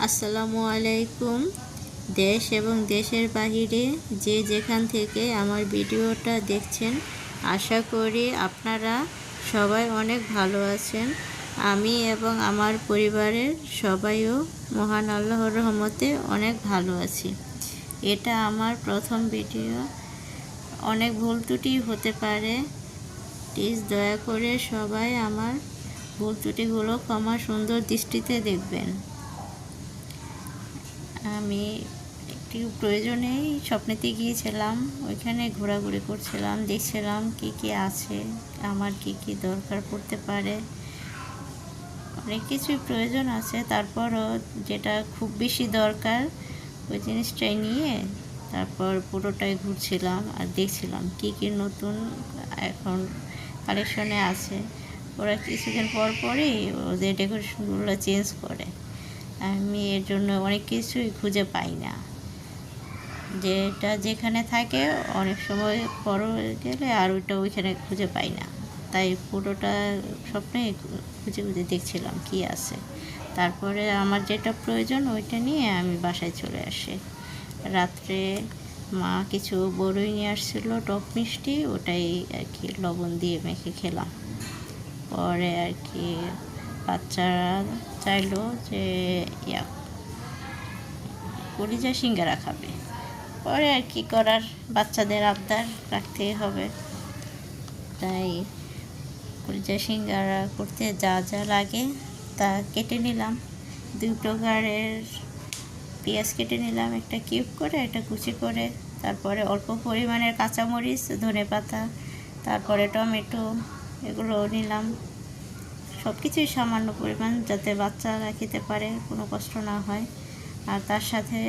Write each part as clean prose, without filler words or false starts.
আসসালামু আলাইকুম। দেশ এবং দেশের বাহিরে যে যেখান থেকে আমার ভিডিওটা দেখছেন, আশা করি আপনারা সবাই অনেক ভালো আছেন। আমি এবং আমার পরিবারের সবাইও মহান আল্লাহর রহমতে অনেক ভালো আছি। এটা আমার প্রথম ভিডিও, অনেক ভুল ত্রুটি হতে পারে। প্লিজ দয়া করে সবাই আমার ভুল ত্রুটিগুলো ক্ষমা সুন্দর দৃষ্টিতে দেখবেন। আমি একটি প্রয়োজনেই স্বপ্নেতে গিয়েছিলাম, ওইখানে ঘোরাঘুরি করছিলাম, দেখছিলাম কি কি আছে, আমার কি কি দরকার পড়তে পারে। অনেক কিছুই প্রয়োজন আছে, তারপরও যেটা খুব বেশি দরকার ওই জিনিসটাই নিয়ে তারপর পুরোটাই ঘুরছিলাম আর দেখছিলাম কি কি নতুন এখন কালেকশনে আছে। ওরা কিছুদিন পর পরই ওদের ডেকোরেশনগুলো চেঞ্জ করে। আমি এর জন্য অনেক কিছুই খুঁজে পাই না, যেটা যেখানে থাকে অনেক সময় পর গেলে আর ওইটা ওইখানে খুঁজে পাই না। তাই পুরোটা স্বপ্নে খুঁজে খুঁজে দেখছিলাম কি আছে। তারপরে আমার যেটা প্রয়োজন ওইটা নিয়ে আমি বাসায় চলে আসি। রাত্রে মা কিছু বড়ই নিয়ে আসছিল, টক মিষ্টি, ওটাই আর কি লবণ দিয়ে মেখে খেলাম। পরে আর কি বাচ্চারা চাইলো যে কলিজা সিঙ্গারা খাবে। পরে আর কি করার, বাচ্চাদের আবদার রাখতেই হবে। তাই কলিজা সিঙ্গারা করতে যা যা লাগে তা কেটে নিলাম। 2 প্রকারের পেঁয়াজ কেটে নিলাম, একটা কিউব করে, একটা কুচি করে। তারপরে অল্প পরিমাণের কাঁচামরিচ, ধনেপাতা, তারপরে টমেটো, এগুলো নিলাম। সব কিছুই সামান্য পরিমাণ, যাতে বাচ্চারা খেতে পারে, কোনো কষ্ট না হয়। আর তার সাথে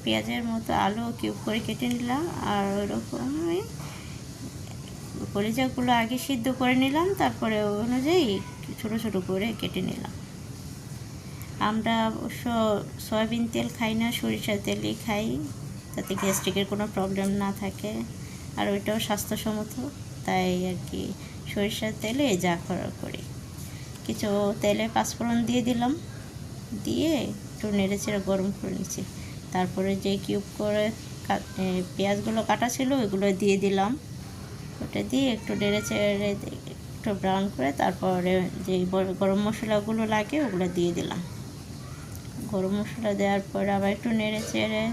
পেঁয়াজের মতো আলু কিউব করে কেটে নিলাম। আর ওইরকমই কলিজাগুলো আগে সিদ্ধ করে নিলাম, তারপরে ওই অনুযায়ী ছোটো ছোটো করে কেটে নিলাম। আমরা অবশ্য সয়াবিন তেল খাই না, সরিষার তেলই খাই, যাতে গ্যাস্ট্রিকের কোনো প্রবলেম না থাকে। আর ওইটাও স্বাস্থ্যসম্মত, তাই আর কি সরিষার তেলে যা করার করি। কিছু তেলে পাঁচফোড়ন দিয়ে দিলাম, দিয়ে একটু নেড়েচেড়ে গরম করে নিচ্ছি। তারপরে যে কিউব করে পেঁয়াজগুলো কাটা ছিল ওইগুলো দিয়ে দিলাম। ওটা দিয়ে একটু নেড়েচেড়ে একটু ব্রাউন করে তারপরে যে গরম মশলাগুলো লাগে ওগুলো দিয়ে দিলাম। গরম মশলা দেওয়ার পর আবার একটু নেড়েচেড়ে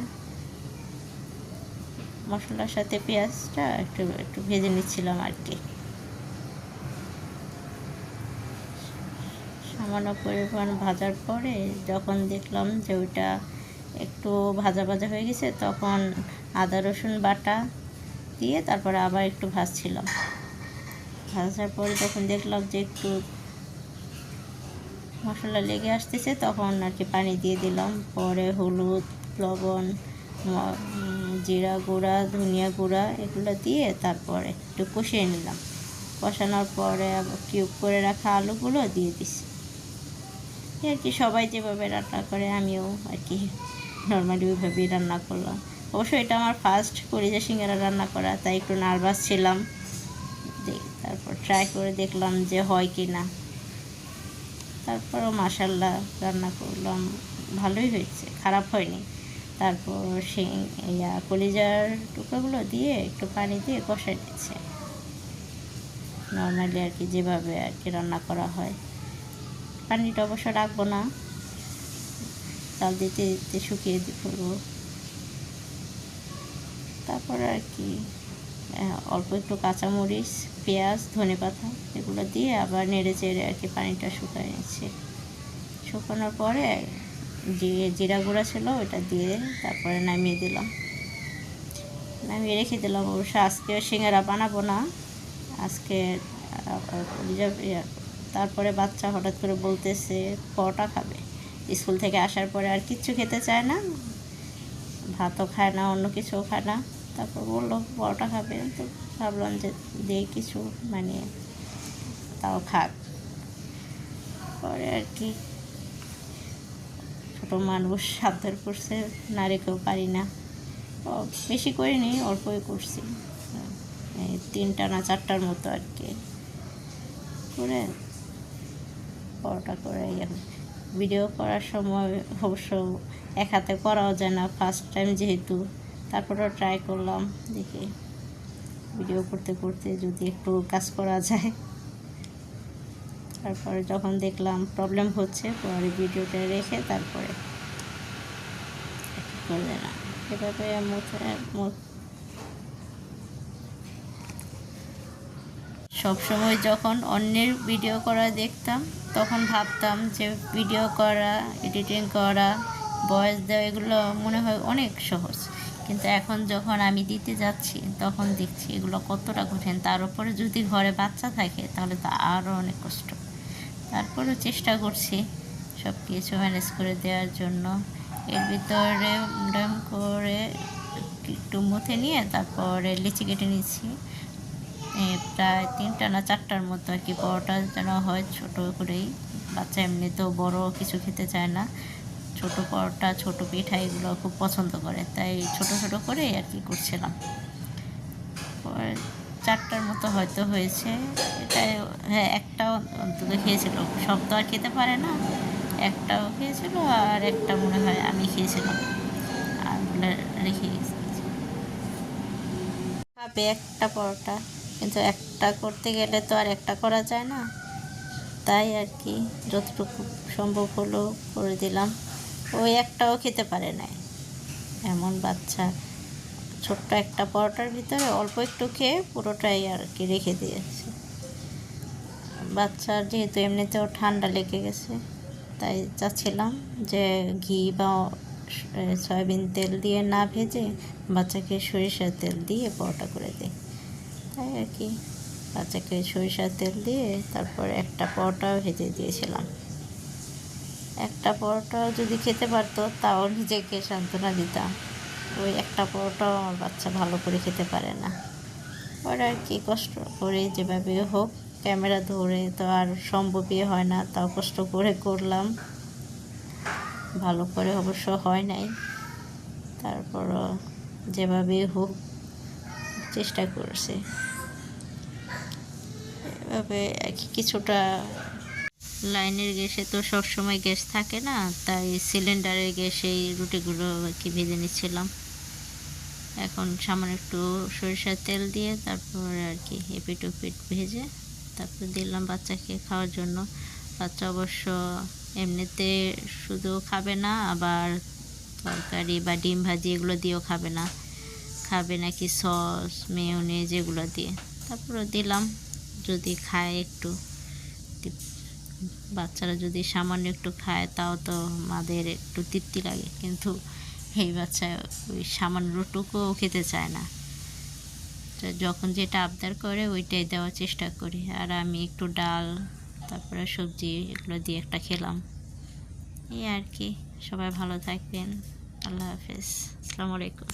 মশলার সাথে পেঁয়াজটা একটু একটু ভেজে নিচ্ছিলাম আর কি। সামান্য পরিমাণ ভাজার পরে যখন দেখলাম যে ওইটা একটু ভাজা ভাজা হয়ে গেছে, তখন আদা রসুন বাটা দিয়ে তারপরে আবার একটু ভাজছিলাম। ভাজার পরে যখন দেখলাম যে একটু মশলা লেগে আসতেছে, তখন আর কি পানি দিয়ে দিলাম। পরে হলুদ, লবণ, জিরা গুঁড়া, ধনিয়া গুঁড়া এগুলো দিয়ে তারপরে একটু কষিয়ে নিলাম। কষানোর পরে আবার কিউব করে রাখা আলুগুলো দিয়ে দিছি। আর কি সবাই যেভাবে রান্না করে আমিও আর কি নর্মালি ওইভাবেই রান্না করলাম। অবশ্য এটা আমার ফার্স্ট কলিজা সিঙ্গারা রান্না করা, তাই একটু নার্ভাস ছিলাম। তারপর ট্রাই করে দেখলাম যে হয় কি না। তারপরও মাশাআল্লাহ রান্না করলাম, ভালোই হয়েছে, খারাপ হয়নি। তারপর কলিজার টুকরোগুলো দিয়ে একটু পানি দিয়ে কষাই দিচ্ছে, নর্মালি আর কি যেভাবে আর কি রান্না করা হয়। পানিটা অবশ্য রাখবো না, চাল দিতে দিতে শুকিয়ে করবো। তারপরে আর কি অল্প একটু কাঁচামরিচ, পেঁয়াজ, ধনেপাতা এগুলো দিয়ে আবার নেড়ে চেড়ে আর কি পানিটা শুকায় নিচ্ছি। শুকানোর পরে যে জিরা গুঁড়া ছিল ওটা দিয়ে তারপরে নামিয়ে দিলাম, নামিয়ে রেখে দিলাম। অবশ্য আজকে সিঙ্গারা বানাবো না আজকে। তারপরে বাচ্চা হঠাৎ করে বলতেছে পরোটা খাবে। স্কুল থেকে আসার পরে আর কিচ্ছু খেতে চায় না, ভাতও খায় না, অন্য কিছুও খায় না। তারপর বললো পরোটা খাবে, তো ভাবলাম যে দিয়ে কিছু মানে তাও খাক। পরে আর কি ছোটো মানুষ সাবধান করছে, না রেখেও পারি না। বেশি করিনি, অল্পই করছি, 3টা না 4টার মতো আর কি করে পরোটা করে ভিডিও করার সময় অবশ্য এক হাতে করাও যায় না, ফার্স্ট টাইম যেহেতু, তারপরেও ট্রাই করলাম দেখি ভিডিও করতে করতে যদি একটু কাজ করা যায়। তারপরে যখন দেখলাম প্রবলেম হচ্ছে, পরে ভিডিওটা রেখে তারপরে করে না এভাবে সবসময় যখন অন্যের ভিডিও করা দেখতাম তখন ভাবতাম যে ভিডিও করা, এডিটিং করা, ভয়েস দেওয়া এগুলো মনে হয় অনেক সহজ, কিন্তু এখন যখন আমি দিতে যাচ্ছি তখন দেখছি এগুলো কতটা কঠিন। তার উপরে যদি ঘরে বাচ্চা থাকে তাহলে তো আরও অনেক কষ্ট। তারপরেও চেষ্টা করছি সব কিছু ম্যানেজ করে দেওয়ার জন্য। এর ভিতরে মুডাম করে একটু মুথে নিয়ে তারপরে লিচি কেটে নিচ্ছি, প্রায় 3টা না 4টার মতো আর কি। পরোটা যেন হয় ছোটো করেই, বাচ্চা এমনিতেও বড় কিছু খেতে চায় না, ছোট পরোটা ছোট পিঠা এগুলো খুব পছন্দ করে, তাই ছোট ছোট করে আর কি করছিলাম। পরে 4টার মতো হয়তো হয়েছে, এটাই হ্যাঁ একটাও অন্তত খেয়েছিল, সব তো আর খেতে পারে না, একটাও খেয়েছিল আর একটা মনে হয় আমি খেয়েছিলাম, আর রেখে গেছি। খাবে একটা পরোটা, কিন্তু একটা করতে গেলে তো আর একটা করা যায় না, তাই আর কি যতটুকু সম্ভব হলো করে দিলাম। ওই একটাও খেতে পারে না, এমন বাচ্চা, ছোট্ট একটা পরোটার ভিতরে অল্প একটু খেয়ে পুরোটাই আর কি রেখে দিয়েছে। বাচ্চার যেহেতু এমনিতেও ঠান্ডা লেগে গেছে, তাই চাচ্ছিলাম যে ঘি বা সয়াবিন তেল দিয়ে না ভেজে বাচ্চাকে সরিষার তেল দিয়ে পরোটা করে দিই, তাই আর কি বাচ্চাকে সরিষার তেল দিয়ে তারপর একটা পরোটাও ভেজে দিয়েছিলাম। একটা পরোটাও যদি খেতে পারতো তাও নিজেকে সান্ত্বনা দিতাম, ওই একটা পরোটাও আমার বাচ্চা ভালো করে খেতে পারে না। ওরা আর কি কষ্ট করে যেভাবে হোক, ক্যামেরা ধরে তো আর সম্ভবই হয় না, তাও কষ্ট করে করলাম, ভালো করে অবশ্য হয় নাই, তারপরও যেভাবে হোক চেষ্টা করছে। এভাবে কিছুটা লাইনের গ্যাসে তো সবসময় গ্যাস থাকে না, তাই সিলিন্ডারের গ্যাসেই রুটিগুলো আর কি ভেজে নিচ্ছিলাম। এখন সামান্য একটু সরিষার তেল দিয়ে তারপরে আর কি এপিট ওপিট ভেজে তারপর দিলাম বাচ্চাকে খাওয়ার জন্য। বাচ্চা অবশ্য এমনিতে শুধু খাবে না, আবার তরকারি বা ডিম ভাজি এগুলো দিয়েও খাবে না, খাবে নাকি সস মেয়োনেজ এগুলো দিয়ে। তারপরে দিলাম, যদি খায় একটু, বাচ্চারা যদি সামান্য একটু খায় তাও তো মাদের একটু তৃপ্তি লাগে, কিন্তু এই বাচ্চা ওই সামান্যটুকুও খেতে চায় না, তো যখন যেটা আবদার করে ওইটাই দেওয়ার চেষ্টা করি। আর আমি একটু ডাল তারপরে সবজি এগুলো দিয়ে একটা খেলাম, এই আর কি। সবাই ভালো থাকবেন, আল্লাহ হাফেজ, আসসালামু আলাইকুম।